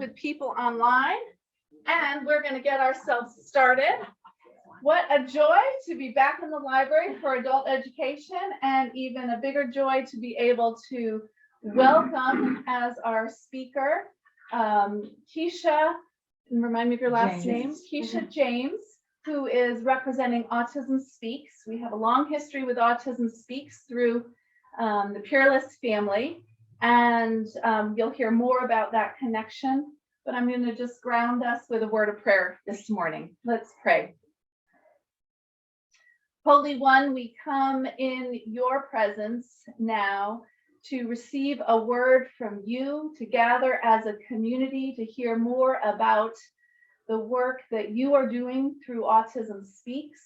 with people online, and we're going to get ourselves started. What a joy to be back in the library for adult education, and even a bigger joy to be able to welcome as our speaker, Keisha, remind me of your last name, Keisha James, who is representing Autism Speaks. We have a long history with Autism Speaks through the Pereles family, and you'll hear more about that connection, but I'm going to just ground us with a word of prayer this morning. Let's pray. Holy One, we come in your presence now to receive a word from you, to gather as a community, to hear more about the work that you are doing through Autism Speaks.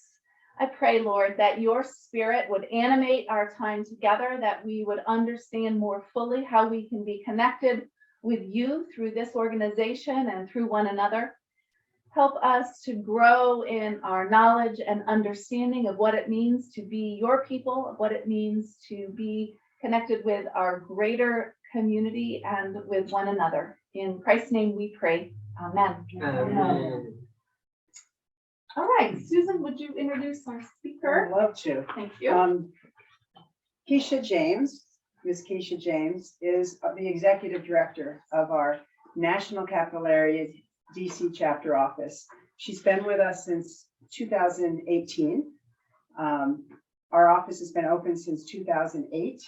I pray, Lord, that your spirit would animate our time together, that we would understand more fully how we can be connected with you through this organization and through one another. Help us to grow in our knowledge and understanding of what it means to be your people, of what it means to be connected with our greater community and with one another. In Christ's name we pray. Amen. Amen. All right, Susan, would you introduce our speaker? I'd love to. Thank you. Keisha James, Ms. Keisha James, is the executive director of our National Capital Area DC chapter office. She's been with us since 2018. Our office has been open since 2008.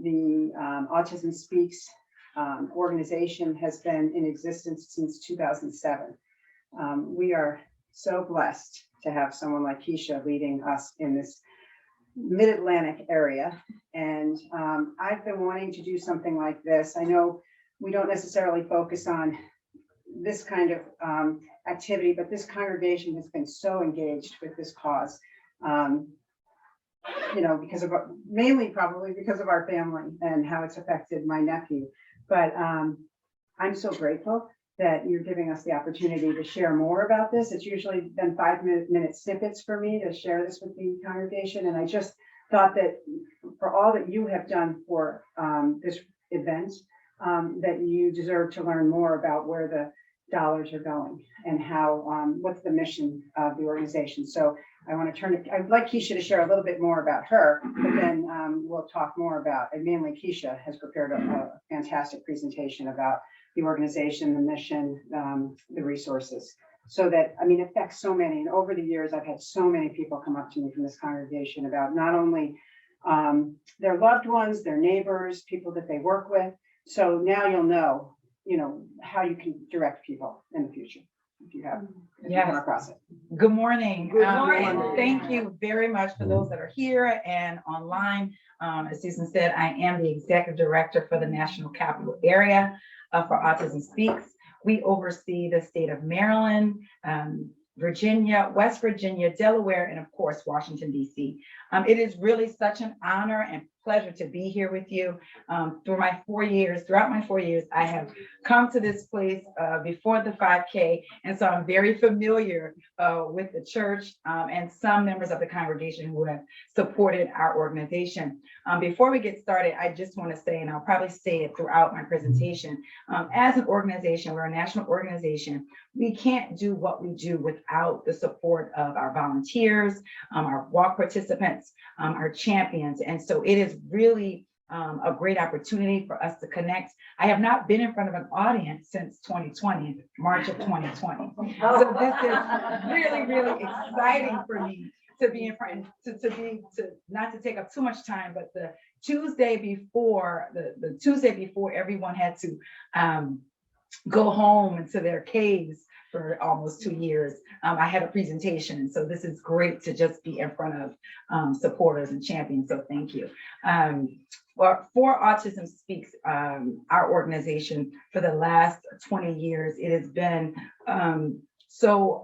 The Autism Speaks organization has been in existence since 2007. We are so blessed to have someone like Keisha leading us in this mid-Atlantic area. And I've been wanting to do something like this. I know we don't necessarily focus on this kind of activity, but this congregation has been so engaged with this cause. You know, because of mainly probably because of our family and how it's affected my nephew. But I'm so grateful that you're giving us the opportunity to share more about this. It's usually been 5-minute snippets for me to share this with the congregation. And I just thought that for all that you have done for this event, that you deserve to learn more about where the dollars are going and how, what's the mission of the organization. So I want to turn it, I'd like Keisha to share a little bit more about her, but then we'll talk more about, and mainly Keisha has prepared a fantastic presentation about the organization, the mission, the resources. So that, I mean, it affects so many. And over the years, I've had so many people come up to me from this congregation about not only their loved ones, their neighbors, people that they work with. So now you'll know, you know, how you can direct people in the future if you have come across it. Good morning. Good morning. Thank you very much for those that are here and online. As Susan said, I am the executive director for the National Capital Area for Autism Speaks. We oversee the state of Maryland, Virginia, West Virginia, Delaware, and of course, Washington, D.C. It is really such an honor and pleasure to be here with you. Throughout my 4 years, I have come to this place before the 5K, and so I'm very familiar with the church and some members of the congregation who have supported our organization. Before we get started, I just want to say, and I'll probably say it throughout my presentation, as an organization, we're a national organization. We can't do what we do without the support of our volunteers, our walk participants, our champions. And so it is really a great opportunity for us to connect. I have not been in front of an audience since 2020, March of 2020. So this is really, really exciting for me to be in front, to not to take up too much time, but the Tuesday before, the Tuesday before everyone had to go home into their caves for almost 2 years, I had a presentation. And so this is great to just be in front of supporters and champions. So thank you. Well, for Autism Speaks, our organization, for the last 20 years, it has been so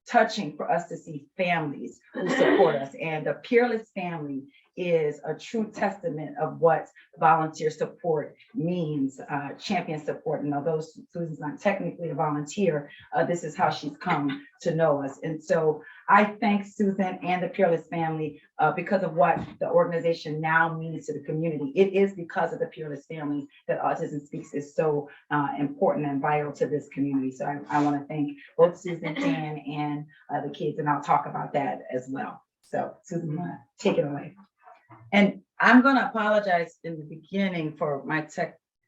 touching for us to see families who support us. And the Peerless family is a true testament of what volunteer support means, champion support. And although Susan's not technically a volunteer, this is how she's come to know us. And so I thank Susan and the Peerless family because of what the organization now means to the community. It is because of the Peerless family that Autism Speaks is so important and vital to this community. So I want to thank both Susan, Dan, and the kids, and I'll talk about that as well. So Susan, take it away. And I'm going to apologize in the beginning for my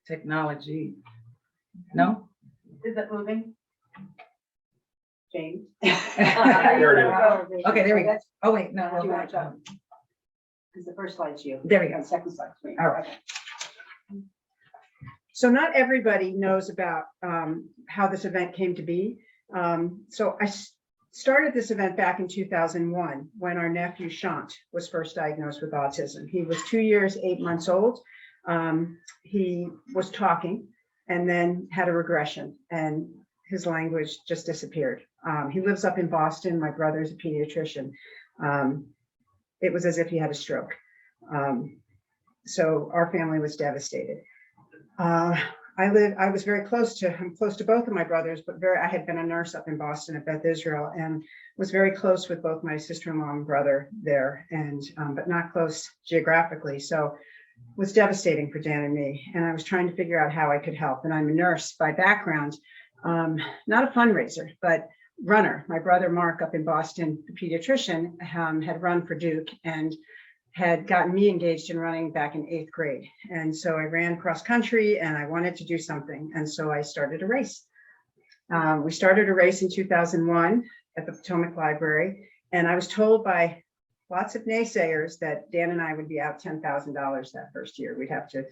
technology. No? Is it moving? James. There it is. Okay, there we go. Oh, wait, no. Do you want to jump? Because the first slide's you. There we go. And second slide's me. All right. So not everybody knows about how this event came to be. So I started this event back in 2001 when our nephew Shant was first diagnosed with autism. He was 2 years, 8 months old. He was talking and then had a regression, and his language just disappeared. He lives up in Boston. My brother's a pediatrician. It was as if he had a stroke. So our family was devastated. I was very close to, I'm close to both of my brothers, but I had been a nurse up in Boston at Beth Israel and was very close with both my sister-in-law and brother there, and but not close geographically. So it was devastating for Dan and me. And I was trying to figure out how I could help. And I'm a nurse by background, not a fundraiser, but runner. My brother Mark up in Boston, the pediatrician, had run for Duke and had gotten me engaged in running back in 8th grade. And so I ran cross country and I wanted to do something. And so I started a race. We started a race in 2001 at the Potomac Library. And I was told by lots of naysayers that Dan and I would be out $10,000 that first year. We'd have to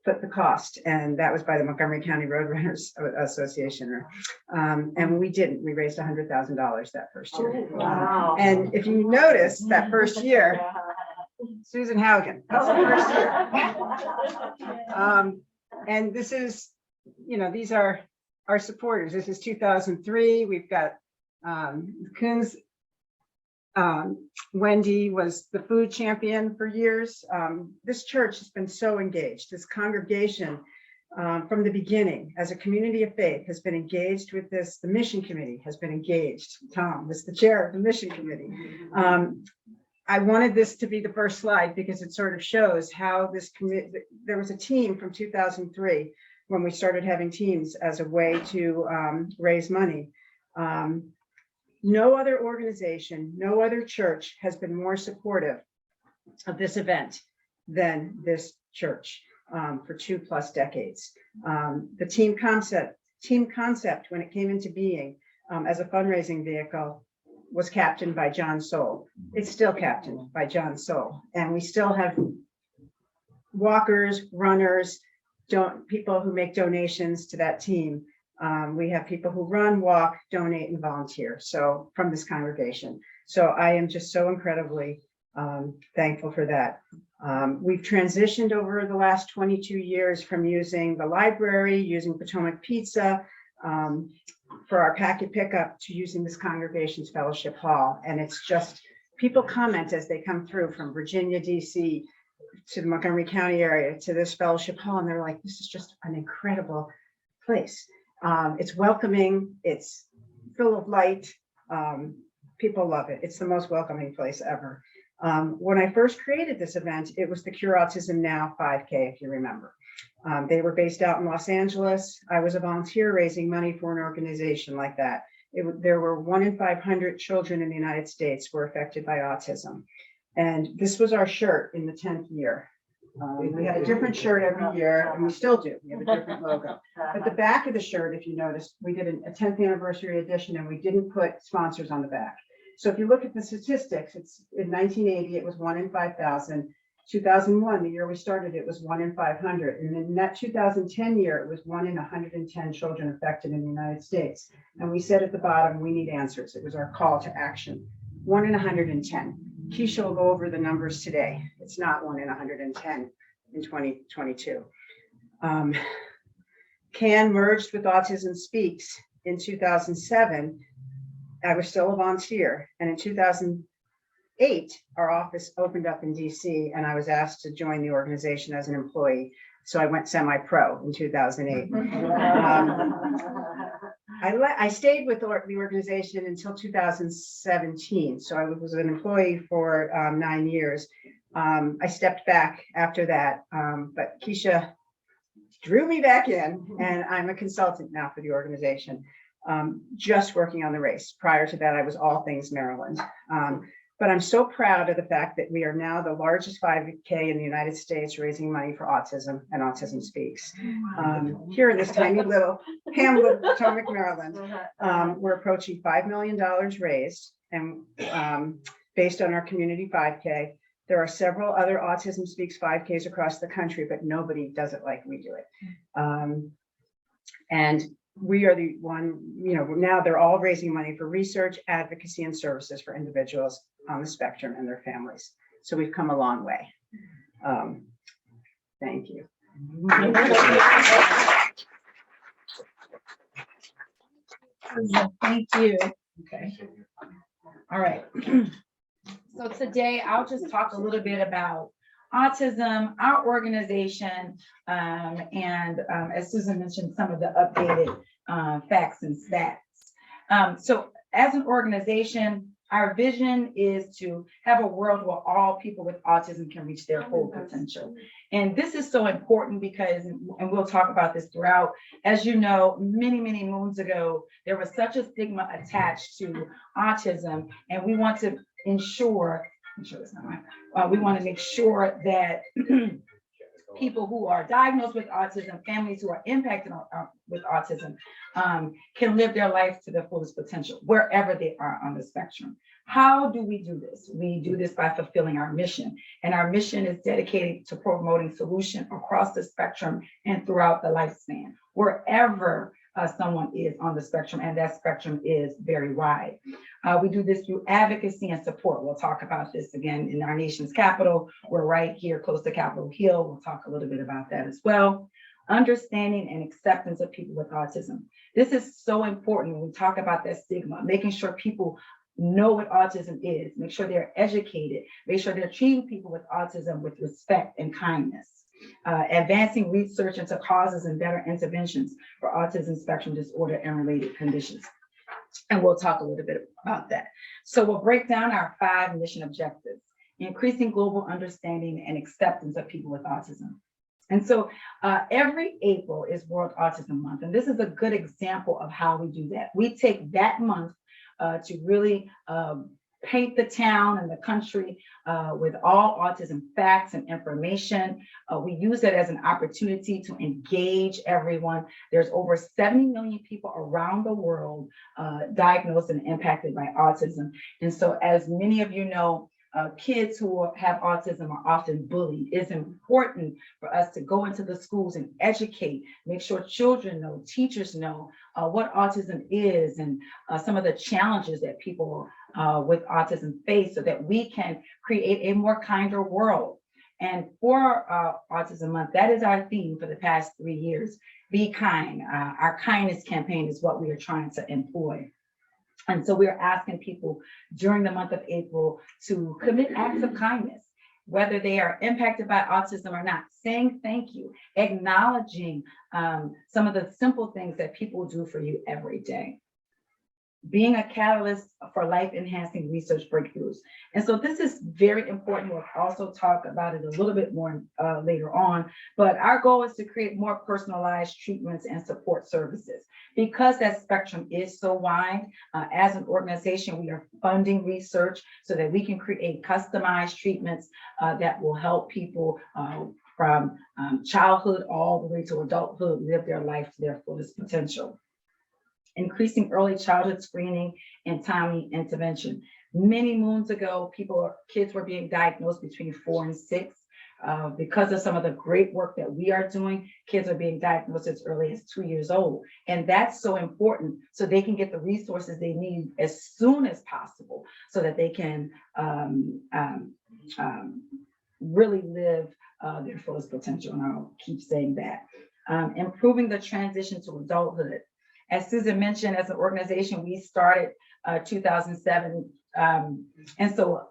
put the cost. And that was by the Montgomery County Road Runners Association. And we didn't. We raised $100,000 that first year. Oh, wow. And if you notice that first year, Susan Haugen, that's the first year. And this is, these are our supporters. This is 2003. We've got Coons. Wendy was the food champion for years. This church has been so engaged. This congregation from the beginning as a community of faith has been engaged with this. The mission committee has been engaged. Tom was the chair of the mission committee. I wanted this to be the first slide because it sort of shows how this there was a team from 2003 when we started having teams as a way to raise money. No other organization, no other church has been more supportive of this event than this church for 2+ decades. The team concept when it came into being as a fundraising vehicle was captained by John Soule. It's still captained by John Soule. And we still have walkers, runners, people who make donations to that team. We have people who run, walk, donate, and volunteer. So from this congregation. So I am just so incredibly thankful for that. We've transitioned over the last 22 years from using the library, using Potomac Pizza, for our packet pickup to using this congregation's fellowship hall. And it's just, people comment as they come through from Virginia, DC, to the Montgomery County area, to this fellowship hall. And they're like, this is just an incredible place. It's welcoming, it's full of light. People love it. It's the most welcoming place ever. When I first created this event, it was the Cure Autism Now 5K, if you remember. They were based out in Los Angeles. I was a volunteer raising money for an organization like that. There were 1 in 500 children in the United States were affected by autism. And this was our shirt in the 10th year. We had a different shirt every year, and we still do. We have a different logo. But the back of the shirt, if you notice, we did a 10th anniversary edition, and we didn't put sponsors on the back. So if you look at the statistics, it's in 1980, it was 1 in 5,000. 2001, the year we started, it was 1 in 500. And in that 2010 year, it was 1 in 110 children affected in the United States. And we said at the bottom, we need answers. It was our call to action. 1 in 110. Keisha will go over the numbers today. It's not 1 in 110 in 2022. CAN merged with Autism Speaks in 2007. I was still a volunteer. And in 2000, 2008, our office opened up in DC, and I was asked to join the organization as an employee. So I went semi-pro in 2008. I stayed with the organization until 2017. So I was an employee for 9 years. I stepped back after that, but Keisha drew me back in, and I'm a consultant now for the organization, just working on the race. Prior to that, I was all things Maryland. But I'm so proud of the fact that we are now the largest 5K in the United States raising money for autism and Autism Speaks. Here in this tiny little hamlet, Potomac, Maryland, we're approaching $5 million raised, and based on our community 5K. There are several other Autism Speaks 5Ks across the country, but nobody does it like we do it. And we are the one, now they're all raising money for research, advocacy, and services for individuals on the spectrum and their families. So we've come a long way. Thank you. Thank you. Okay. All right. So today I'll just talk a little bit about autism, our organization, and as Susan mentioned, some of the updated facts and stats. So as an organization, our vision is to have a world where all people with autism can reach their full potential. And this is so important because, and we'll talk about this throughout, as you know, many, many moons ago, there was such a stigma attached to autism, and we want to ensure, we want to make sure that people who are diagnosed with autism, families who are impacted with autism, can live their life to their fullest potential, wherever they are on the spectrum. How do we do this? We do this by fulfilling our mission. And our mission is dedicated to promoting solution across the spectrum and throughout the lifespan, wherever someone is on the spectrum, and that spectrum is very wide. We do this through advocacy and support. We'll talk about this again in our nation's capital. We're right here close to Capitol Hill. We'll talk a little bit about that as well. Understanding and acceptance of people with autism. This is so important when we talk about that stigma, making sure people know what autism is, make sure they're educated, make sure they're treating people with autism with respect and kindness. Advancing research into causes and better interventions for autism spectrum disorder and related conditions. And we'll talk a little bit about that. So we'll break down our 5 mission objectives: increasing global understanding and acceptance of people with autism. And so every April is World Autism Month. And this is a good example of how we do that. We take that month to really paint the town and the country with all autism facts and information. We use it as an opportunity to engage everyone. There's over 70 million people around the world diagnosed and impacted by autism. And so, as many of you know, kids who have autism are often bullied. It's important for us to go into the schools and educate, make sure children know, teachers know what autism is and some of the challenges that people with autism face, so that we can create a more kinder world. And for Autism Month, that is our theme for the past 3 years. Be kind. Our kindness campaign is what we are trying to employ. And so we're asking people during the month of April to commit acts of kindness, whether they are impacted by autism or not, saying thank you, acknowledging some of the simple things that people do for you every day. Being a catalyst for life-enhancing research breakthroughs. And so this is very important. We'll also talk about it a little bit more later on, but our goal is to create more personalized treatments and support services. Because that spectrum is so wide, as an organization, we are funding research so that we can create customized treatments that will help people from childhood all the way to adulthood live their life to their fullest potential. Increasing early childhood screening and timely intervention. Many moons ago, kids were being diagnosed between 4 and 6. Because of some of the great work that we are doing, kids are being diagnosed as early as 2 years old. And that's so important, so they can get the resources they need as soon as possible, so that they can really live their fullest potential. And I'll keep saying that. Improving the transition to adulthood. As Susan mentioned, as an organization, we started 2007. And so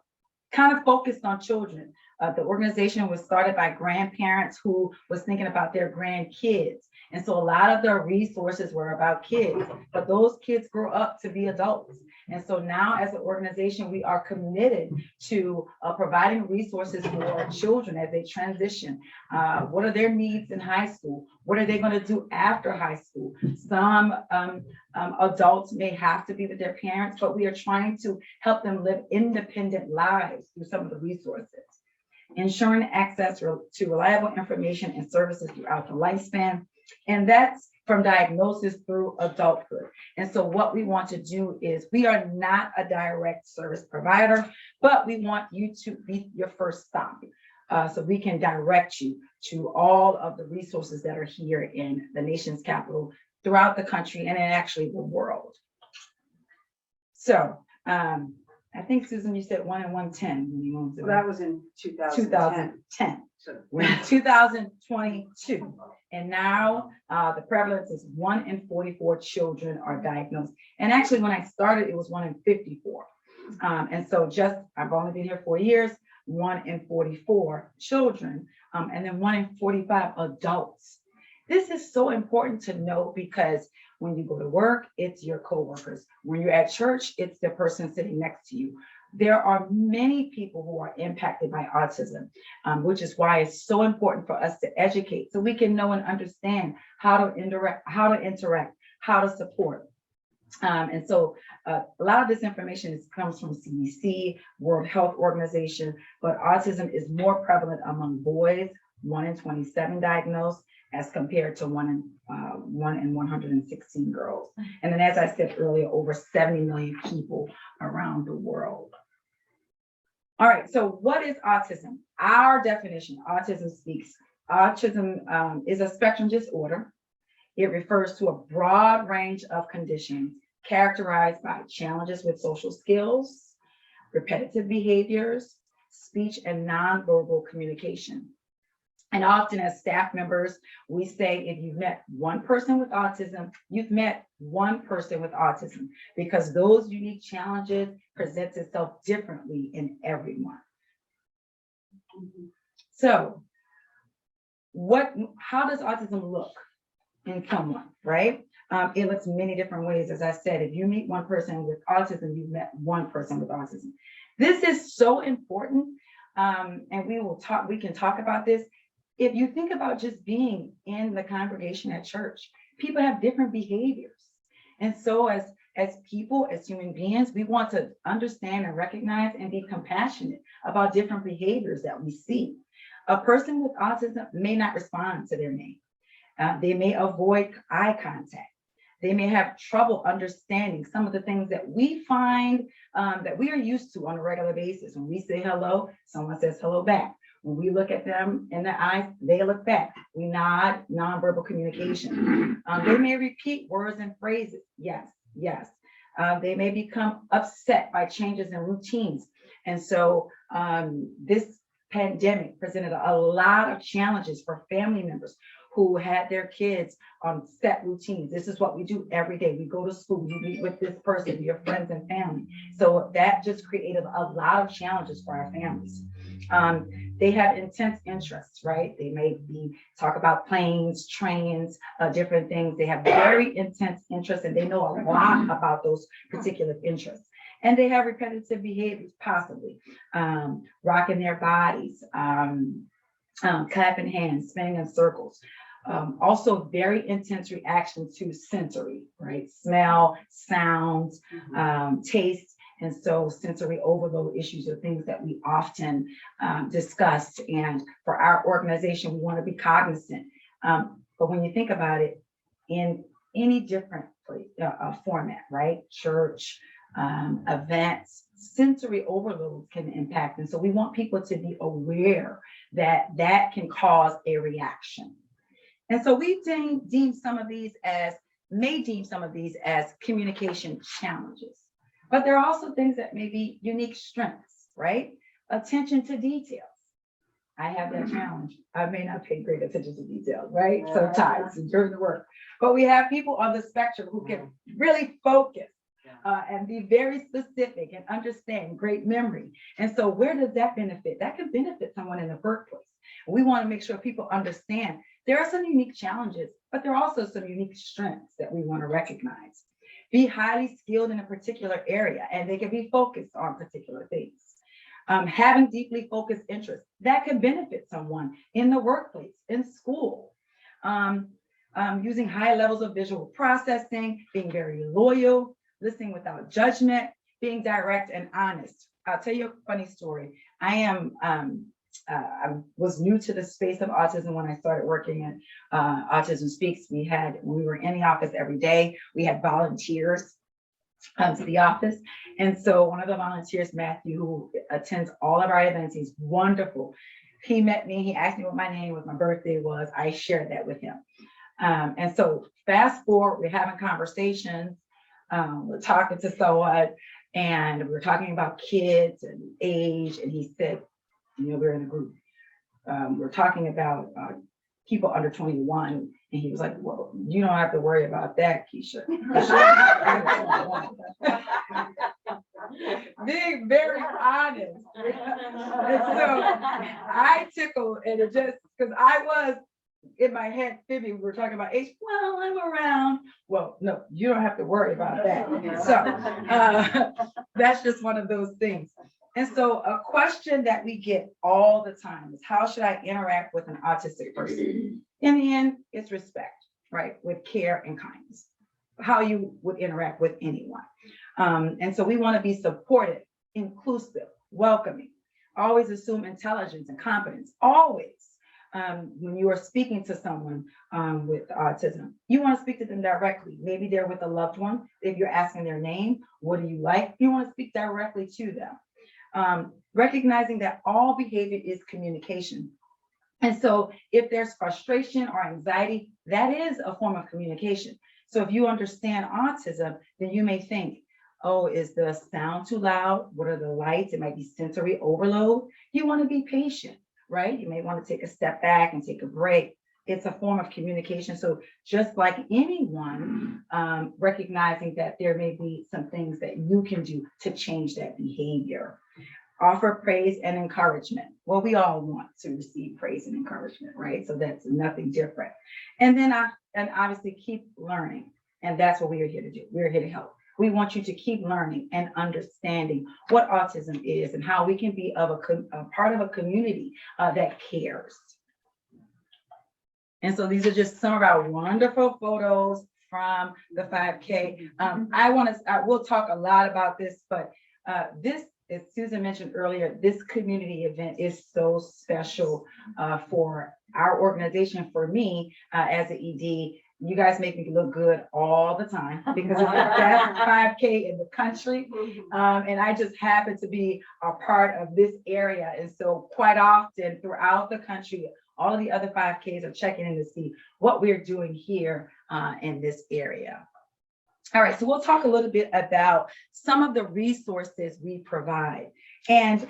kind of focused on children. The organization was started by grandparents who was thinking about their grandkids. And so a lot of the resources were about kids, but those kids grow up to be adults. And so now as an organization, we are committed to providing resources for children as they transition. What are their needs in high school? What are they going to do after high school? Some adults may have to be with their parents, but we are trying to help them live independent lives through some of the resources. Ensuring access to reliable information and services throughout the lifespan. And that's from diagnosis through adulthood. And so what we want to do is, we are not a direct service provider, but we want you to be your first stop. So we can direct you to all of the resources that are here in the nation's capital, throughout the country, and in actually the world. So I think, Susan, you said 1 in 110 when you moved to That was in 2010. 2010. So We're in 2022, and now the prevalence is 1 in 44 children are diagnosed. And actually, when I started, it was 1 in 54. And so I've only been here 4 years, 1 in 44 children, and then 1 in 45 adults. This is so important to know, because when you go to work, it's your coworkers. When you're at church, it's the person sitting next to you. There are many people who are impacted by autism, which is why it's so important for us to educate, so we can know and understand how to interact, how to support. And so a lot of this information comes from CDC, World Health Organization, but autism is more prevalent among boys, 1 in 27 diagnosed, as compared to 1 in 116 girls. And then, as I said earlier, over 70 million people around the world. All right, so what is autism? Our definition, Autism Speaks. Autism is a spectrum disorder. It refers to a broad range of conditions characterized by challenges with social skills, repetitive behaviors, speech and nonverbal communication. And often as staff members, we say, if you've met one person with autism, you've met one person with autism, because those unique challenges present itself differently in everyone. So how does autism look in someone, right? It looks many different ways. As I said, if you meet one person with autism, you've met one person with autism. This is so important, and we can talk about this. If you think about just being in the congregation at church, people have different behaviors. And so as people, as human beings, we want to understand and recognize and be compassionate about different behaviors that we see. A person with autism may not respond to their name. They may avoid eye contact. They may have trouble understanding some of the things that we find that we are used to on a regular basis. When we say hello, someone says hello back. When we look at them in the eyes, they look back. We nod, nonverbal communication. They may repeat words and phrases. Yes, yes. They may become upset by changes in routines. And so this pandemic presented a lot of challenges for family members who had their kids on set routines. This is what we do every day. We go to school, you meet with this person, your friends and family. So that just created a lot of challenges for our families. They have intense interests, right? They may talk about planes, trains, different things. They have very intense interests, and they know a lot about those particular interests. And they have repetitive behaviors, possibly rocking their bodies, clapping hands, spinning in circles. Also very intense reaction to sensory, right? Smell, sounds, taste. And so sensory overload issues are things that we often discuss. And for our organization, we want to be cognizant. But when you think about it, in any different format, right? Church, events, sensory overload can impact. And so we want people to be aware that that can cause a reaction. And so we deem some of these as communication challenges. But there are also things that may be unique strengths, right? Attention to details. I have that challenge. I may not pay great attention to details, right? Sometimes during the work. But we have people on the spectrum who can really focus and be very specific and understand great memory. And so where does that benefit? That can benefit someone in the workplace. We want to make sure people understand there are some unique challenges, but there are also some unique strengths that we want to recognize. Be highly skilled in a particular area, and they can be focused on particular things. Having deeply focused interests that can benefit someone in the workplace, in school. Using high levels of visual processing, being very loyal, listening without judgment, being direct and honest. I'll tell you a funny story. I was new to the space of autism when I started working at Autism Speaks. We were in the office every day. We had volunteers to the office. And so one of the volunteers, Matthew, who attends all of our events, he's wonderful. He met me, he asked me what my name, what my birthday was. I shared that with him. And so fast forward, we're having conversations, we're talking to someone, and we're talking about kids and age. And he said, we're in a group. We're talking about people under 21. And he was like, well, you don't have to worry about that, Keisha. Being very honest. And so I tickled, and it just, because I was in my head, Phoebe, we were talking about age. Well, I'm around. Well, no, you don't have to worry about that. So that's just one of those things. And so a question that we get all the time is, how should I interact with an autistic person? In the end, it's respect, right? With care and kindness, how you would interact with anyone. And so we want to be supportive, inclusive, welcoming, always assume intelligence and competence, always. When you are speaking to someone with autism, you want to speak to them directly. Maybe they're with a loved one. If you're asking their name, what do you like? You want to speak directly to them. Recognizing that all behavior is communication. And so if there's frustration or anxiety, that is a form of communication. So if you understand autism, then you may think, oh, is the sound too loud? What are the lights? It might be sensory overload. You want to be patient, right? You may want to take a step back and take a break. It's a form of communication. So just like anyone, recognizing that there may be some things that you can do to change that behavior. Offer praise and encouragement. Well, we all want to receive praise and encouragement, right? So that's nothing different. And then and obviously keep learning. And that's what we are here to do. We're here to help. We want you to keep learning and understanding what autism is and how we can be a part of a community that cares. And so these are just some of our wonderful photos from the 5K. We'll talk a lot about this, but this, as Susan mentioned earlier, this community event is so special for our organization, for me as an ED. You guys make me look good all the time because it's the best 5K in the country. And I just happen to be a part of this area. And so quite often throughout the country, all of the other 5Ks are checking in to see what we're doing here in this area. All right, so we'll talk a little bit about some of the resources we provide. And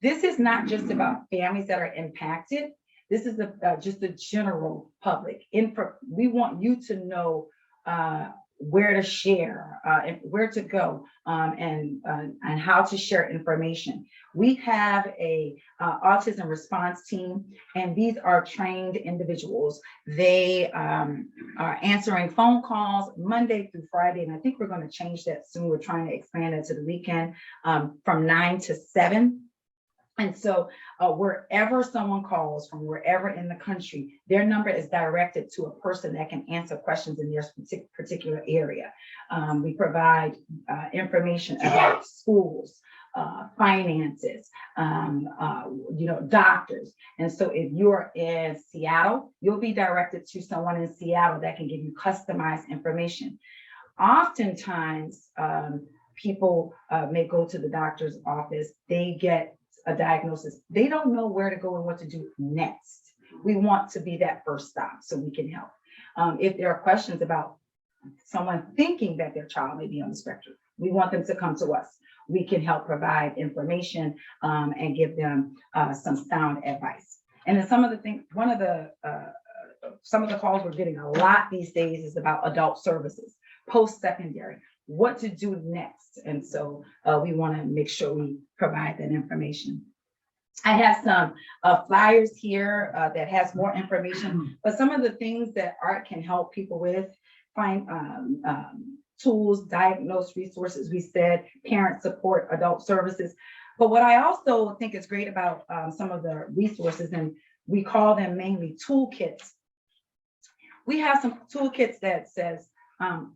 this is not just about families that are impacted. This is just the general public. We want you to know where to share and where to go and how to share information. We have a autism response team, and these are trained individuals. They are answering phone calls Monday through Friday, and I think we're going to change that soon. We're trying to expand it to the weekend from 9 to 7. And so wherever someone calls from wherever in the country, their number is directed to a person that can answer questions in their particular area. We provide information about schools, finances, doctors. And so if you're in Seattle, you'll be directed to someone in Seattle that can give you customized information. Oftentimes, people may go to the doctor's office, they get a diagnosis. They don't know where to go and what to do next. We want to be that first stop so we can help. If there are questions about someone thinking that their child may be on the spectrum, we want them to come to us. We can help provide information and give them some sound advice. And then some of the things, some of the calls we're getting a lot these days is about adult services, post-secondary. what to do next. And so we want to make sure we provide that information. I have some flyers here that has more information, but some of the things that art can help people with, find tools, diagnose resources, we said, parent support, adult services. But what I also think is great about some of the resources, and we call them mainly toolkits. We have some toolkits that says,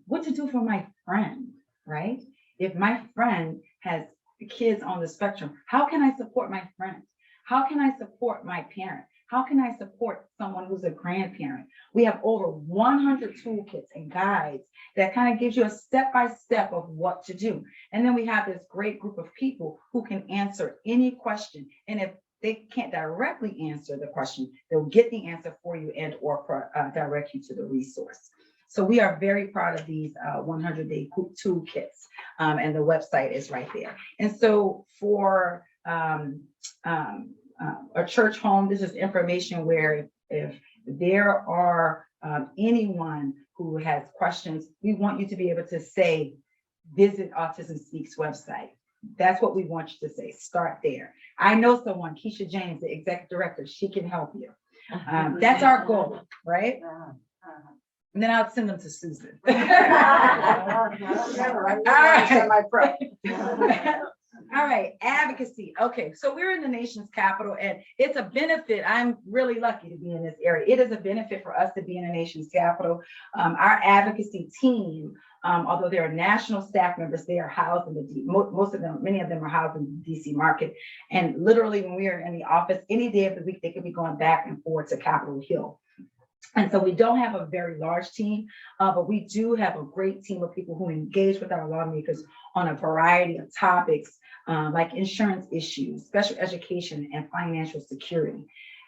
what to do for my friend, right? If my friend has kids on the spectrum, how can I support my friend? How can I support my parent? How can I support someone who's a grandparent? We have over 100 toolkits and guides that kind of gives you a step-by-step of what to do. And then we have this great group of people who can answer any question. And if they can't directly answer the question, they'll get the answer for you and or direct you to the resource. So we are very proud of these 100-day toolkits, and the website is right there. And so for a church home, this is information where if there are anyone who has questions, we want you to be able to say, visit Autism Speaks website. That's what we want you to say. Start there. I know someone, Keisha James, the executive director, she can help you. That's our goal, right? And then I'll send them to Susan. All right, advocacy. Okay, so we're in the nation's capital, and it's a benefit. I'm really lucky to be in this area. It is a benefit for us to be in the nation's capital. Our advocacy team, although they are national staff members, they are housed in the many of them are housed in the DC market. And literally, when we are in the office, any day of the week, they could be going back and forth to Capitol Hill. And so we don't have a very large team, but we do have a great team of people who engage with our lawmakers on a variety of topics, like insurance issues, special education, and financial security.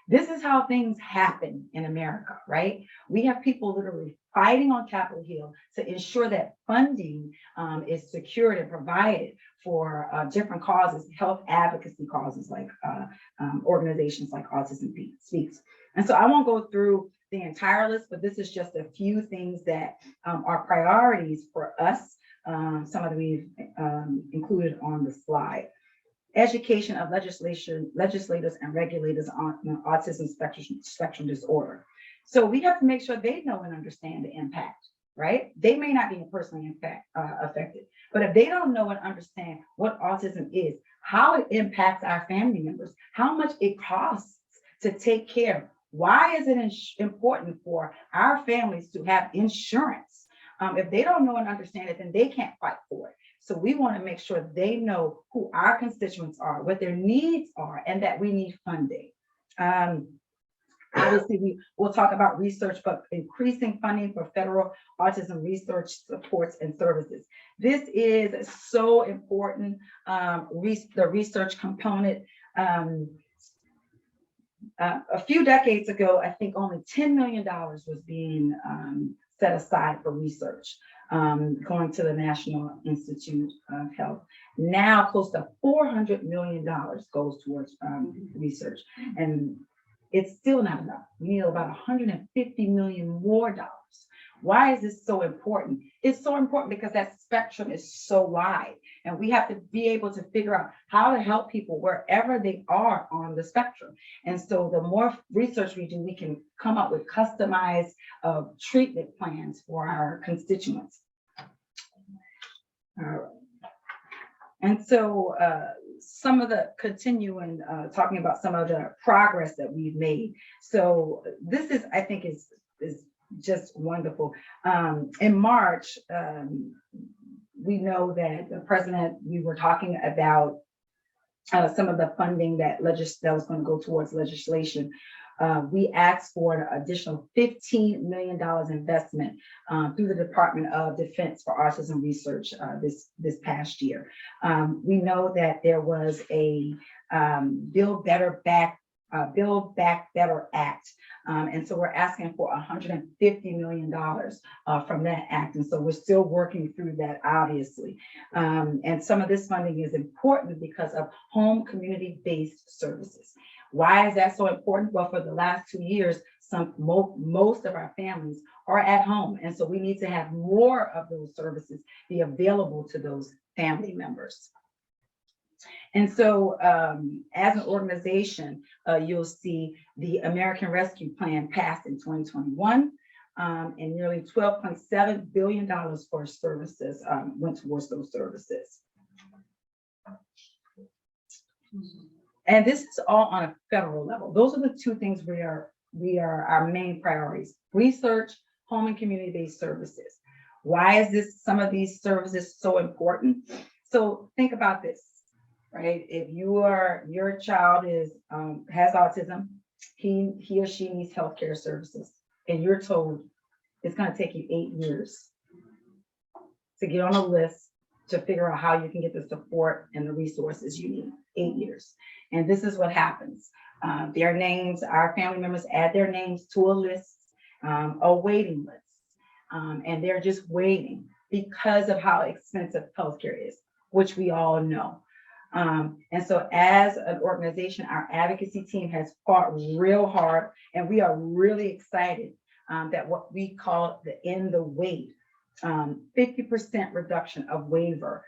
This is how things happen in America, right? We have people literally fighting on Capitol Hill to ensure that funding is secured and provided for different causes, health advocacy causes, like organizations like Autism Speaks. And so I won't go through the entire list, but this is just a few things that are priorities for us. Some of them we've included on the slide. Education of legislators and regulators on autism spectrum disorder. So we have to make sure they know and understand the impact, right? They may not be personally affected, but if they don't know and understand what autism is, how it impacts our family members, how much it costs to take care, why is it important for our families to have insurance? If they don't know and understand it, then they can't fight for it. So we want to make sure they know who our constituents are, what their needs are, and that we need funding. Obviously, we'll talk about research, but increasing funding for federal autism research supports and services. This is so important, the research component. A few decades ago, I think only $10 million was being set aside for research, going to the National Institute of Health. Now, close to $400 million goes towards research, and it's still not enough. We need about $150 million more dollars. Why is this so important? It's so important because that spectrum is so wide, and we have to be able to figure out how to help people wherever they are on the spectrum. And so the more research we do, we can come up with customized treatment plans for our constituents. All right. And so some of the continuing talking about some of the progress that we've made. So this is, I think, is just wonderful. In March, we know that the president, we were talking about some of the funding that was going to go towards legislation. We asked for an additional $15 million investment through the Department of Defense for autism research this past year. We know that there was a Build Back Better Act. And so we're asking for $150 million from that act. And so we're still working through that, obviously. And some of this funding is important because of home community-based services. Why is that so important? Well, for the last 2 years, most of our families are at home. And so we need to have more of those services be available to those family members. And so as an organization, you'll see the American Rescue Plan passed in 2021, and nearly $12.7 billion for services went towards those services. And this is all on a federal level. Those are the two things we are our main priorities: research, home and community-based services. Why is some of these services so important? So think about this, right? If your child has autism, he or she needs healthcare services, and you're told it's going to take you 8 years to get on a list to figure out how you can get the support and the resources you need. 8 years. And this is what happens. Their names, our family members add their names to a list, a waiting list. And they're just waiting because of how expensive healthcare is, which we all know. And so as an organization, our advocacy team has fought real hard, and we are really excited that what we call the end the wait, 50% reduction of waiver.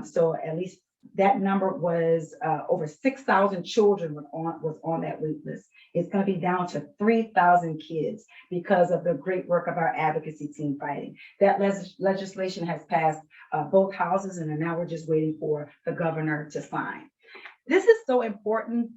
So at least that number was over 6,000 children was on that wait list. It's going to be down to 3,000 kids because of the great work of our advocacy team fighting. That legislation has passed both houses, and now we're just waiting for the governor to sign. This is so important,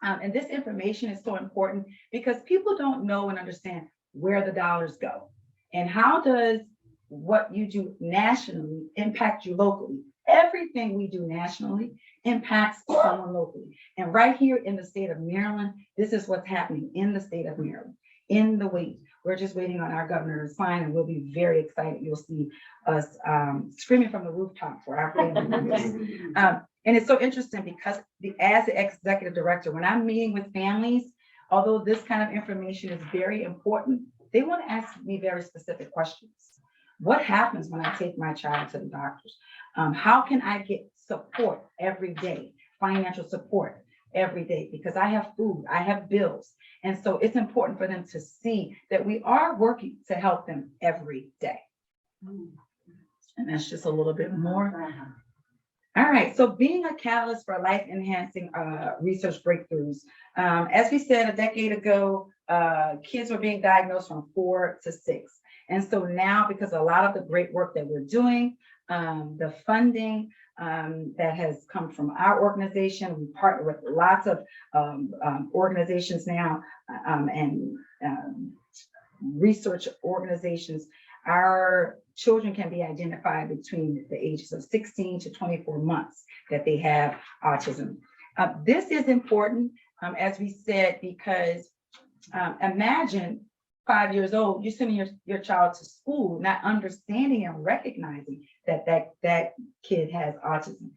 and this information is so important because people don't know and understand where the dollars go, and how does what you do nationally impact you locally. Everything we do nationally impacts someone locally. And right here in the state of Maryland, this is what's happening in the state of Maryland, in the wait. We're just waiting on our governor to sign, and we'll be very excited. You'll see us screaming from the rooftop for our family members. And it's so interesting because as the executive director, when I'm meeting with families, although this kind of information is very important, they want to ask me very specific questions. What happens when I take my child to the doctors? How can I get support every day, financial support every day? Because I have food, I have bills. And so it's important for them to see that we are working to help them every day. And that's just a little bit more. All right, so being a catalyst for life-enhancing research breakthroughs. As we said a decade ago, kids were being diagnosed from 4 to 6. And so now, because a lot of the great work that we're doing, the funding that has come from our organization, we partner with lots of organizations now and research organizations. Our children can be identified between the ages of 16 to 24 months that they have autism. This is important, as we said, because imagine 5 years old, you're sending your child to school, not understanding and recognizing that kid has autism.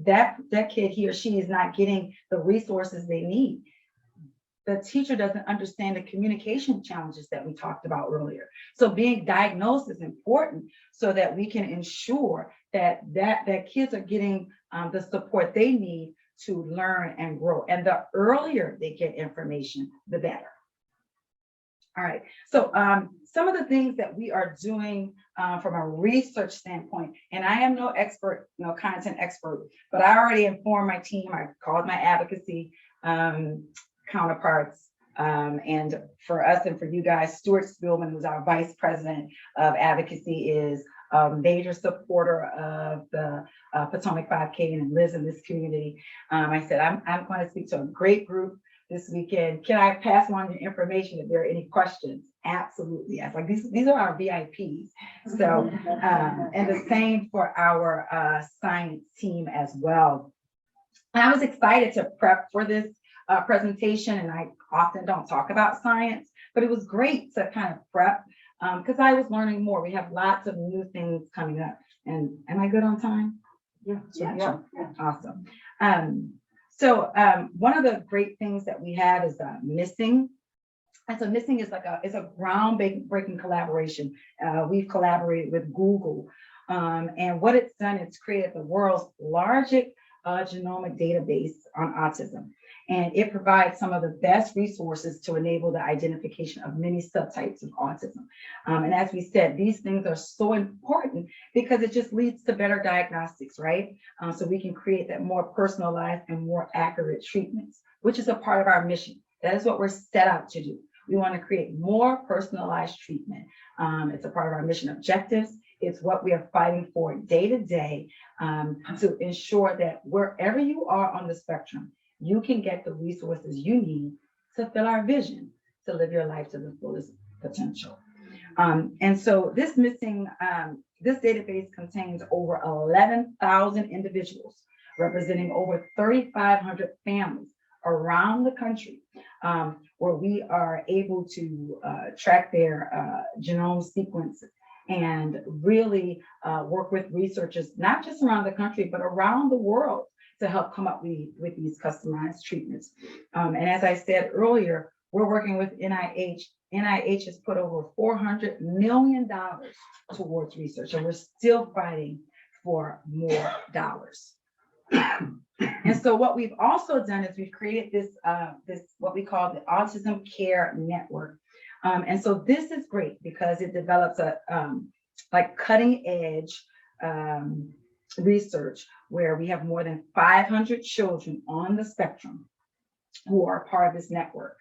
That kid, he or she, is not getting the resources they need. The teacher doesn't understand the communication challenges that we talked about earlier. So being diagnosed is important so that we can ensure that kids are getting the support they need to learn and grow. And the earlier they get information, the better. All right, so some of the things that we are doing from a research standpoint, and I am no expert, no content expert, but I already informed my team. I called my advocacy counterparts, and for us and for you guys, Stuart Spillman, who's our vice president of advocacy, is a major supporter of the Potomac 5K and lives in this community. I said, I'm going to speak to a great group this weekend. Can I pass on your information if there are any questions? Absolutely. I was like, these are our VIPs. So, and the same for our science team as well. And I was excited to prep for this presentation, and I often don't talk about science, but it was great to kind of prep because I was learning more. We have lots of new things coming up. And am I good on time? Yeah. Awesome. So one of the great things that we have is Missing. And so Missing is it's a groundbreaking collaboration. We've collaborated with Google, and what it's done, it's created the world's largest genomic database on autism. And it provides some of the best resources to enable the identification of many subtypes of autism. And as we said, these things are so important because it just leads to better diagnostics, right? So we can create that more personalized and more accurate treatments, which is a part of our mission. That is what we're set out to do. We want to create more personalized treatment. It's a part of our mission objectives. It's what we are fighting for day to day to ensure that wherever you are on the spectrum, you can get the resources you need to fill our vision to live your life to the fullest potential. And so this database contains over 11,000 individuals representing over 3,500 families around the country, where we are able to track their genome sequences and really work with researchers, not just around the country, but around the world to help come up with these customized treatments. And as I said earlier, we're working with NIH. NIH has put over $400 million towards research, and we're still fighting for more dollars. And so what we've also done is we've created this what we call the Autism Care Network. And so this is great because it develops a like cutting edge research where we have more than 500 children on the spectrum who are part of this network.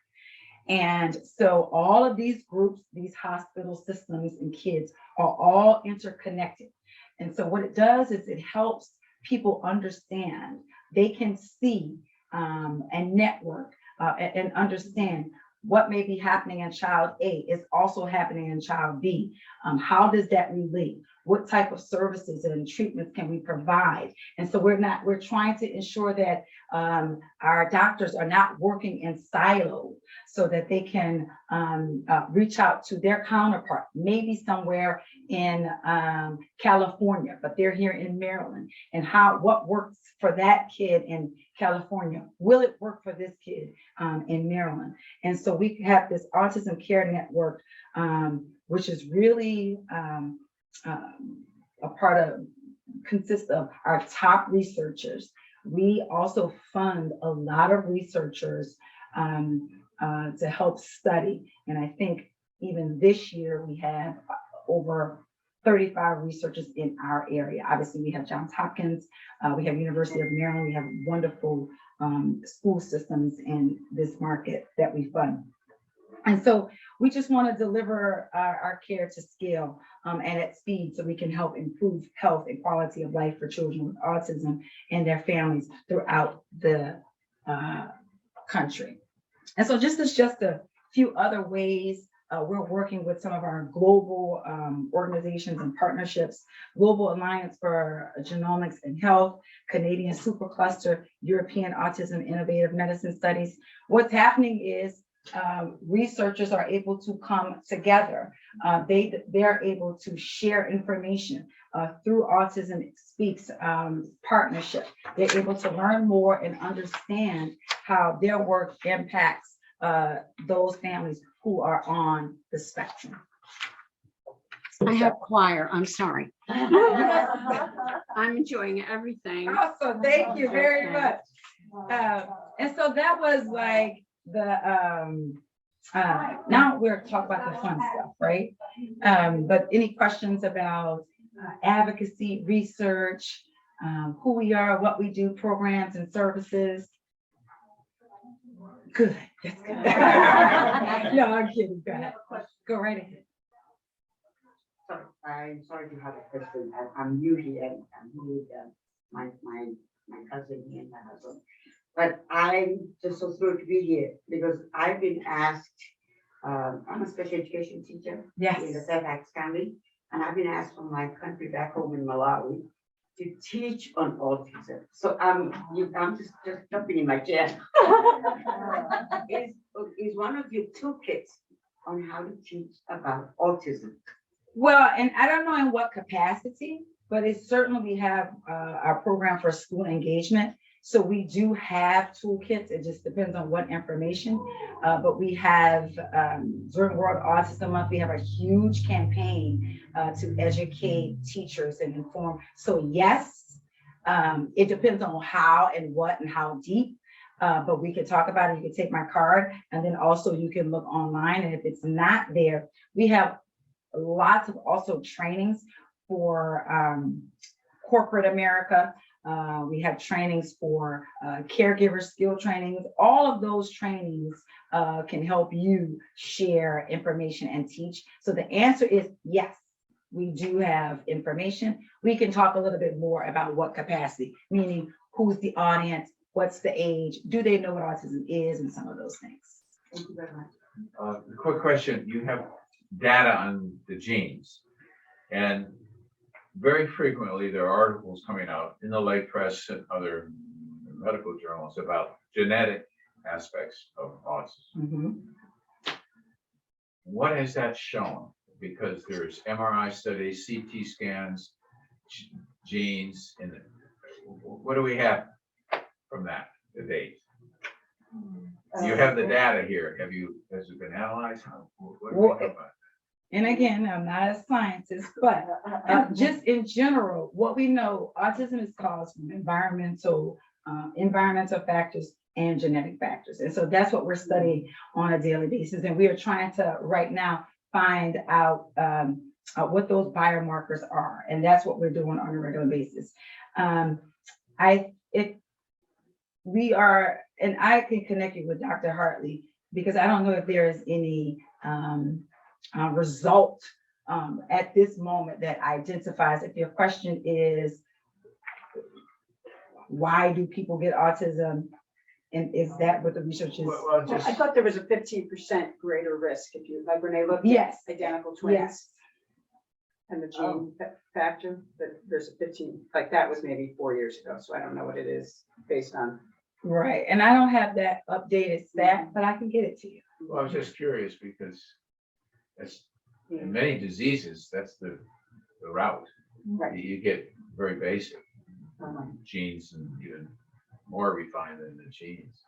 And so all of these groups, these hospital systems and kids are all interconnected. And so what it does is it helps people understand, they can see and network and understand what may be happening in child A is also happening in child B. How does that relate? What type of services and treatments can we provide? And so we're trying to ensure that our doctors are not working in silos so that they can reach out to their counterpart, maybe somewhere in California, but they're here in Maryland. And what works for that kid in California, will it work for this kid in Maryland? And so we have this Autism Care Network, which is really consists of our top researchers. We also fund a lot of researchers to help study. And I think even this year we have over 35 researchers in our area. Obviously, we have Johns Hopkins, we have University of Maryland, we have wonderful school systems in this market that we fund. And so we just want to deliver our care to scale and at speed so we can help improve health and quality of life for children with autism and their families throughout the country. And so just a few other ways we're working with some of our global organizations and partnerships: Global Alliance for Genomics and Health, Canadian Supercluster, European Autism Innovative Medicine Studies. What's happening is researchers are able to come together. They're able to share information through Autism Speaks partnership. They're able to learn more and understand how their work impacts those families who are on the spectrum. I have choir, I'm sorry. I'm enjoying everything. Awesome, thank you very much. And so that was like the, now we're talking about the fun stuff, right? But any questions about advocacy, research, who we are, what we do, programs and services? Good, that's good. No, I'm kidding, go ahead. Go right ahead. Sorry, I'm sorry to have a question. I'm new here. I'm with my cousin here and my husband. But I'm just so thrilled to be here because I've been asked, I'm a special education teacher in the Fairfax County, and I've been asked from my country back home in Malawi to teach on autism. So I'm just jumping in my chair. Is one of your toolkits on how to teach about autism? Well, and I don't know in what capacity, but it's certainly we have our program for school engagement. So we do have toolkits. It just depends on what information. But we have during World Autism Month, we have a huge campaign to educate teachers and inform. So yes, it depends on how and what and how deep. but we could talk about it. You can take my card, and then also you can look online. And if it's not there, we have lots of also trainings for corporate America. We have trainings for caregiver skill trainings. All of those trainings can help you share information and teach. So the answer is yes, we do have information. We can talk a little bit more about what capacity, meaning who's the audience, what's the age, do they know what autism is, and some of those things. Thank you very much. A quick question, you have data on the genes, and very frequently there are articles coming out in the lay press and other medical journals about genetic aspects of autism. Mhm. What has that shown? Because there's MRI studies, CT scans, genes, and what do we have from that to date? You have the data here. Has it been analyzed? What do we know about? And again, I'm not a scientist, but just in general, what we know, autism is caused from environmental factors and genetic factors. And so that's what we're studying on a daily basis. And we are trying to right now find out what those biomarkers are. And that's what we're doing on a regular basis. We are, and I can connect you with Dr. Hartley, because I don't know if there is any result at this moment that identifies. If your question is, why do people get autism? And is that what the research is? Well, just, I thought there was a 15% greater risk if you, like when they looked Yes. at identical twins. Yes. And the gene factor, that there's a 15, like that was maybe 4 years ago, so I don't know what it is based on. Right, and I don't have that updated stat, but I can get it to you. well, I was just curious because that's, in many diseases, that's the route. Right. You get very basic genes and even more refined than the genes.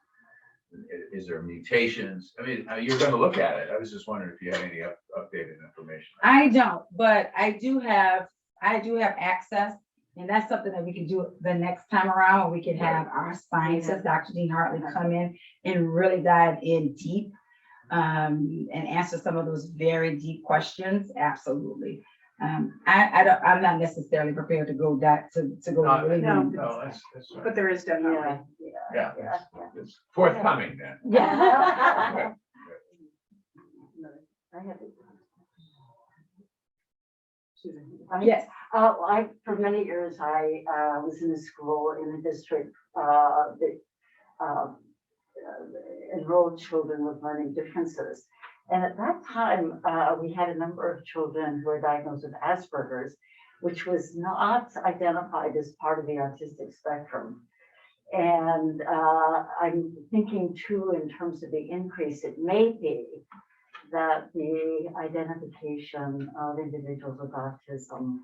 Is there mutations? I mean, you're going to look at it. I was just wondering if you had any updated information. I don't, but I do have access, and that's something that we can do the next time around. We can have our scientist, Dr. Dean Hartley, come in and really dive in deep and answer some of those very deep questions. Absolutely. I'm not necessarily prepared to go that to go really No. deep. No, that's But right. there is definitely. Yeah, it's forthcoming then. Yeah. I have it. Yes. For many years, I was in a school in the district that enrolled children with learning differences. And at that time, we had a number of children who were diagnosed with Asperger's, which was not identified as part of the autistic spectrum. And I'm thinking too, in terms of the increase, it may be that the identification of individuals with autism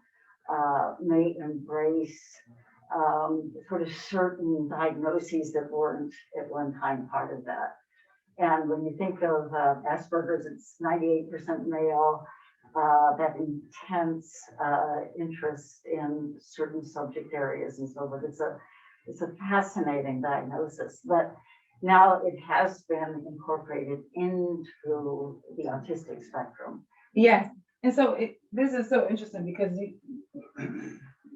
may embrace sort of certain diagnoses that weren't at one time part of that. And when you think of Asperger's, it's 98% male, that intense interest in certain subject areas and so forth. It's a fascinating diagnosis, but now it has been incorporated into the autistic spectrum. Yes, and so this is so interesting because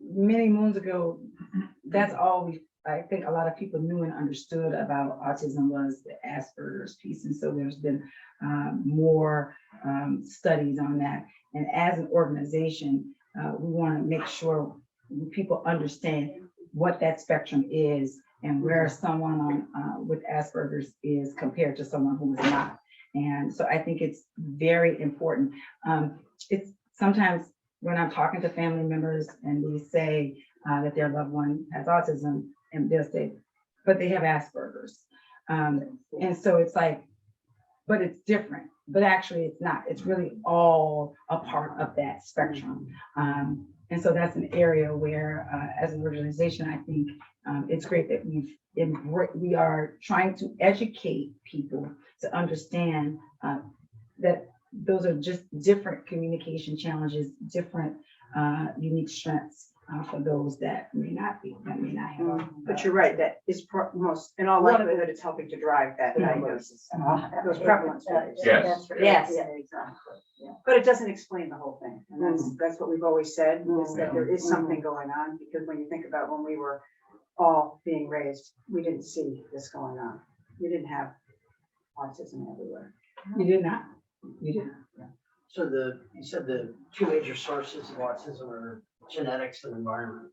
many moons ago, that's all I think a lot of people knew and understood about autism was the Asperger's piece. And so there's been more studies on that. And as an organization, we want to make sure people understand what that spectrum is and where someone with Asperger's is compared to someone who is not. And so I think it's very important. It's sometimes when I'm talking to family members and they say that their loved one has autism, and they'll say, but they have Asperger's. And so it's like, but it's different, but actually it's not. It's really all a part of that spectrum. And so that's an area where, as an organization, I think it's great that we are trying to educate people to understand that those are just different communication challenges, different unique strengths for those that may not have. But you're right, that is most, in all likelihood, it's helping to drive that diagnosis, those prevalence values. Yes. Yes. Yeah, exactly. But it doesn't explain the whole thing, and that's what we've always said, is that there is something going on, because when you think about when we were all being raised, we didn't see this going on. We didn't have autism everywhere. You did not. You did not. So you said the two major sources of autism are genetics and environment.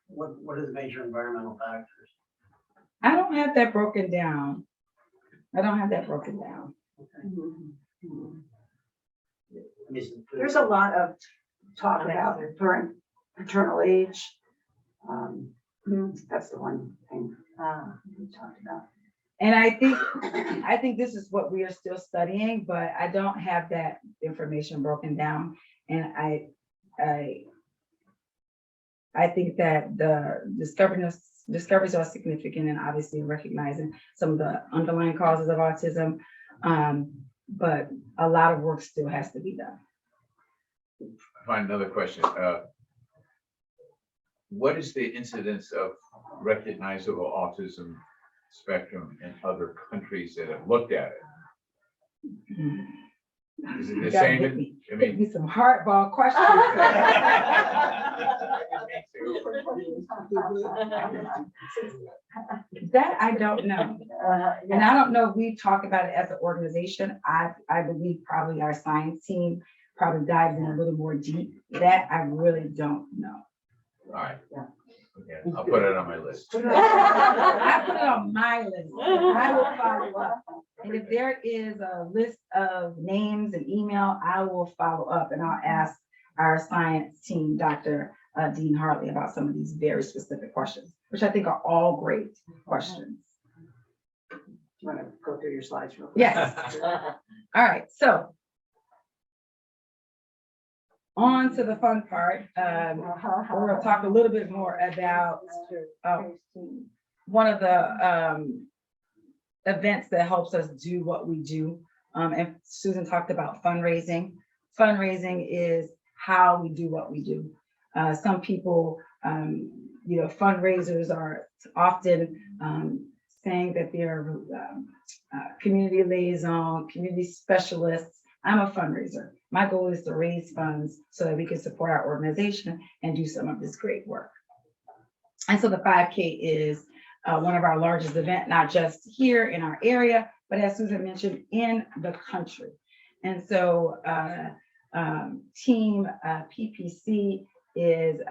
What are the major environmental factors? I don't have that broken down. There's a lot of talk about paternal age. That's the one thing we talked about. And I think this is what we are still studying, but I don't have that information broken down. And I think that the discoveries are significant, and obviously recognizing some of the underlying causes of autism. But a lot of work still has to be done. I find another question. What is the incidence of recognizable autism spectrum in other countries that have looked at it? Is it the same? I Give mean, me some hardball questions. That I don't know. And I don't know if we talk about it as an organization. I believe probably our science team probably dives in a little more deep. That I really don't know. all right. Okay, I'll put it on my list. I put it on my list. I will follow up. And if there is a list of names and email, I will follow up and I'll ask our science team, Dr. Dean Hartley, about some of these very specific questions, which I think are all great questions. You want to go through your slides real quick? Yes. All right. So on to the fun part. We're going to talk a little bit more about one of the events that helps us do what we do. And Susan talked about fundraising. Fundraising is how we do what we do. Some people, fundraisers are often saying that they're community liaison, community specialists. I'm a fundraiser. My goal is to raise funds so that we can support our organization and do some of this great work. And so the 5K is one of our largest events, not just here in our area, but as Susan mentioned, in the country. And so Team PPC is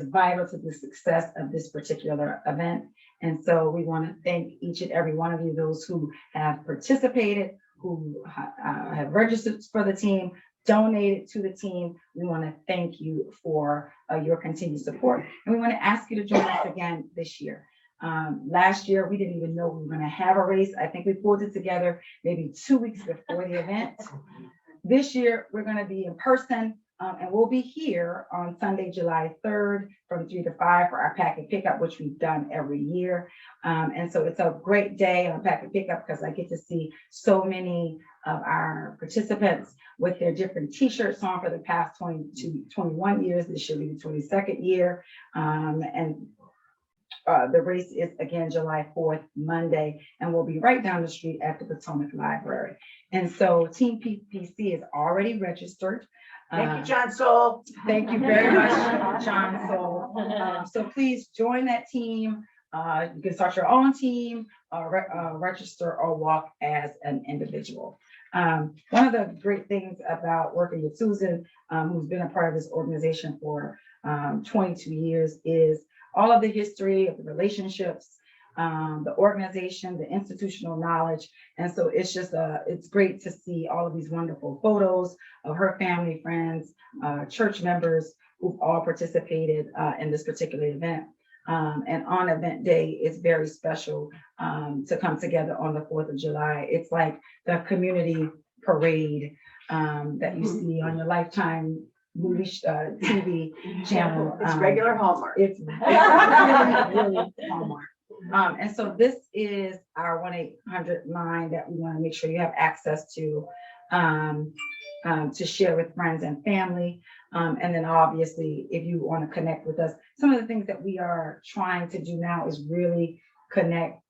vital to the success of this particular event. And so we want to thank each and every one of you, those who have participated, who have registered for the team, donated to the team. We want to thank you for your continued support. And we want to ask you to join us again this year. Last year, we didn't even know we were going to have a race. I think we pulled it together maybe 2 weeks before the event. This year, we're going to be in person, and we'll be here on Sunday, July 3rd from 3 to 5 for our pack and pickup, which we've done every year. And so it's a great day on pack and pickup because I get to see so many of our participants with their different t-shirts on for the past 21 years. This should be the 22nd year. The race is again July 4th, Monday, and we'll be right down the street at the Potomac Library. And so Team PPC is already registered. Thank you, John Soul. Thank you very much, John Soul. So please join that team. You can start your own team, register or walk as an individual. One of the great things about working with Susan, who's been a part of this organization for 22 years, is all of the history of the relationships, the organization, the institutional knowledge. And so it's just, it's great to see all of these wonderful photos of her family, friends, church members who've all participated in this particular event. And on event day, it's very special to come together on the 4th of July. It's like the community parade that you see on your Lifetime movie TV channel. It's regular Hallmark. It's really Hallmark. And so this is our 1-800 line that we want to make sure you have access to share with friends and family. And then obviously, if you want to connect with us, some of the things that we are trying to do now is really connect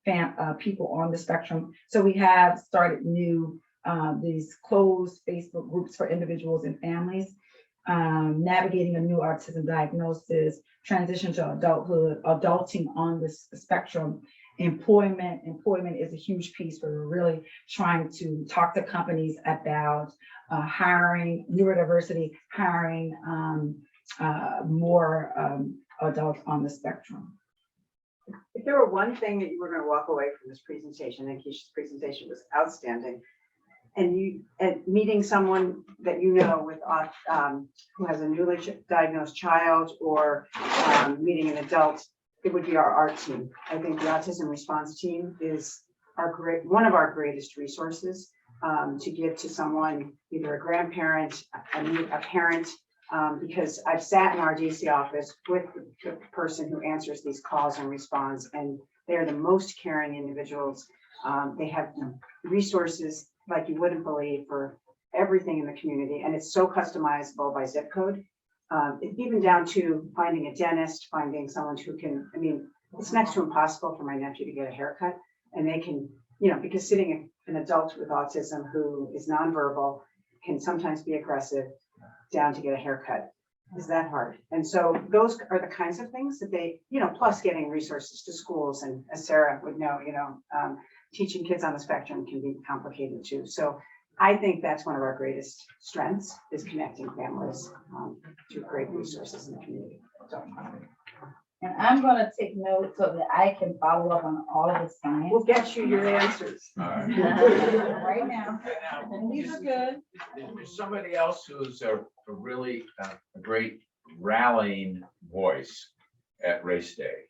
people on the spectrum. So we have started these closed Facebook groups for individuals and families, navigating a new autism diagnosis, transition to adulthood, adulting on the spectrum, employment is a huge piece where we're really trying to talk to companies about hiring neurodiversity, hiring more adults on the spectrum. If there were one thing that you were going to walk away from this presentation, and Keisha's presentation was outstanding, and meeting someone that you know with who has a newly diagnosed child, or meeting an adult, it would be our art team. I think the autism response team is one of our greatest resources to give to someone, either a grandparent, a parent, because I've sat in our DC office with the person who answers these calls and responds, and they're the most caring individuals. They have resources like you wouldn't believe for everything in the community, and it's so customizable by zip code. Even down to finding a dentist, finding someone who can, it's next to impossible for my nephew to get a haircut, and they can, because sitting an adult with autism who is nonverbal can sometimes be aggressive, down to get a haircut is that hard. And so those are the kinds of things that they, plus getting resources to schools, and as Sarah would know, teaching kids on the spectrum can be complicated too. So I think that's one of our greatest strengths, is connecting families to great resources in the community. So, And I'm gonna take notes so that I can follow up on all of the science. we'll get you your answers. All right. Right now. And these are good. There's somebody else who's a really a great rallying voice at race day.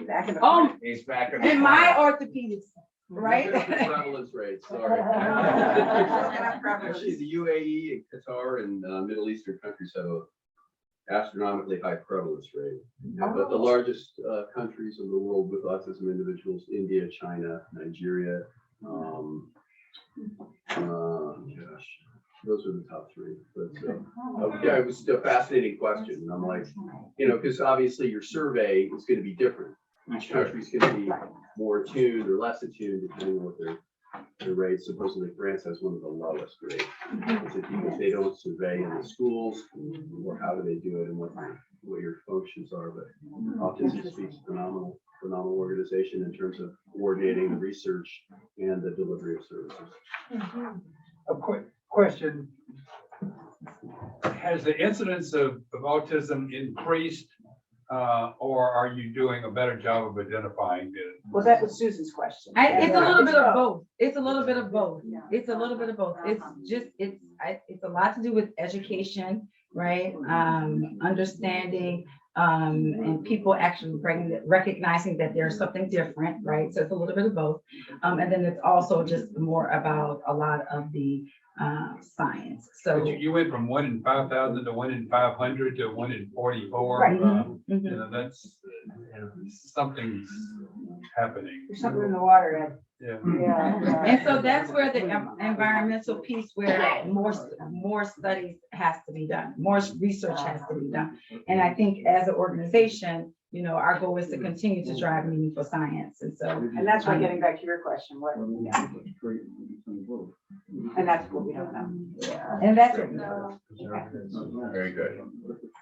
Back in the Oh, He's back in the and my corner. orthopedics, right? Prevalence rate, sorry. Actually, the UAE and Qatar and Middle Eastern countries have a astronomically high prevalence rate. But the largest countries in the world with autism individuals, India, China, Nigeria, gosh, those are the top three. But yeah, it was a fascinating question. And I'm like, because obviously your survey is going to be different. Each country is going to be more attuned or less attuned depending on what their rates. Supposedly France has one of the lowest rates. Is it because they don't survey in the schools, or how do they do it, and what your functions are? But Autism Speaks, phenomenal organization in terms of coordinating the research and the delivery of services. A quick question. Has the incidence of autism increased, or are you doing a better job of identifying it? Well, that was Susan's question. It's a little bit of both. It's a little bit of both. It's a little bit of both. It's just, it's a lot to do with education, right? Understanding, and people actually recognizing that there's something different, right? So it's a little bit of both. And then it's also just more about a lot of the science. So You went from 1 in 5,000 to 1 in 500 to 1 in 44. Right. That's something's happening. There's something in the water, Ed. Yeah. Yeah. And so that's where the environmental piece, where more studies has to be done, more research has to be done. And I think as an organization, our goal is to continue to drive meaningful science. And so, And that's why, getting back to your question, and that's what we don't know. and that's it. Very good.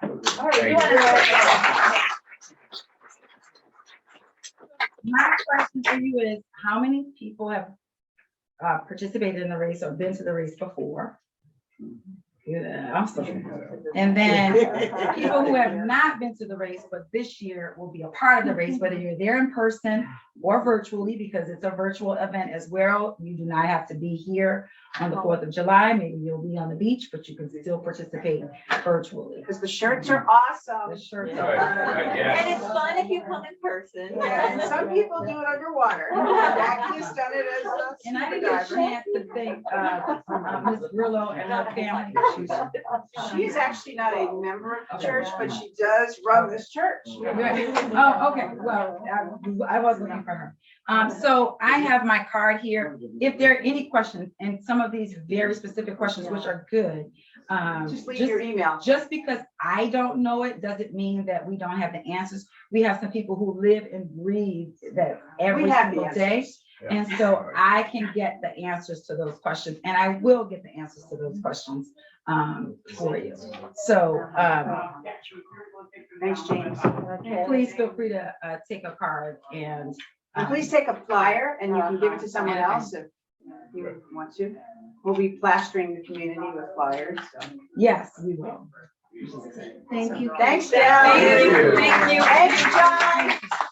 All right, Thank you you. wanna- My question for you is, how many people have participated in the race or been to the race before? Yeah, awesome. And then people who have not been to the race, but this year will be a part of the race, whether you're there in person or virtually, because it's a virtual event as well. You do not have to be here on the 4th of July. Maybe you'll be on the beach, but you can still participate virtually. Because the shirts are awesome. The shirts Right, right, yeah. And it's fun if you come in person. Yeah, and some people do it underwater. Jackie's done it as a And I scuba didn't get a diver. chance to thank Ms. Grillo and her family. She's actually not a member of the church, but she does run this church. Oh, okay, well, I was looking for her. So I have my card here. If there are any questions, and some of these very specific questions, which are good. Just leave your email. Just because I don't know it, doesn't mean that we don't have the answers. We have some people who live and breathe that every We have the single day. answers. And so I can get the answers to those questions, and I will get the answers to those questions for you. So Thanks, James. please feel free to take a card and. And please take a flyer and you can give it to someone else if you want to. We'll be plastering the community with flyers, so. Yes, we will. Thank you. Thanks, Deb. Thank you. Thank you. Thank you, John.